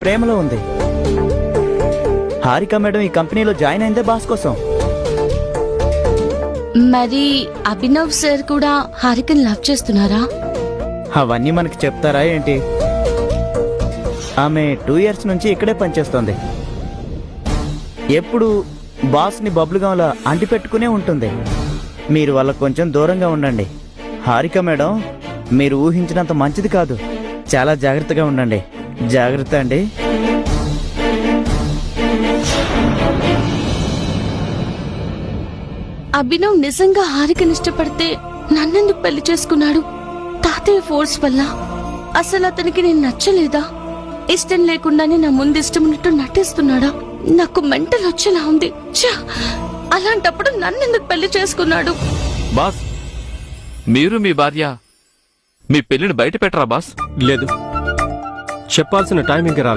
ప్రేమలో ఉంది. హారిక మేడం ఈ కంపెనీలో జాయిన్ అయిందే బాస్ కోసం. మరి అభినవ్ సార్ కూడా హారికని లవ్ చేస్తున్నారా? అవన్నీ మనకి చెప్తారా ఏంటి? ఆమె 2 years నుంచి ఇక్కడే పనిచేస్తోంది. ఎప్పుడు బాస్ని బబ్లుగంలా అంటిపెట్టుకునే ఉంటుంది. మీరు వాళ్ళకు కొంచెం దూరంగా ఉండండి. హారిక మేడం మీరు ఊహించినంత మంచిది కాదు. చాలా జాగ్రత్తగా ఉండండి. జాగ్రత్త అండి. అభినవ్ నిజంగా హారికని ఇష్టపడితే నన్నెందుకు పెళ్లి చేసుకున్నాడు? తాతయ్య ఫోర్స్ వల్ల? అసలు అతనికి నేను నచ్చలేదా? ఇష్టం లేకుండానే నా ముందు ఇష్టం ఉన్నట్టు నటిస్తున్నాడా? నాకు మెంటల్ వచ్చేలా ఉంది. అలాంటప్పుడు నన్నెందుకు పెళ్లి చేసుకున్నాడు? బాస్, మీరు మీ భార్య మీ పెళ్లిని బయట పెట్టరా బాస్? లేదు, చెప్పాల్సిన టైం ఇంకా రాలేదు.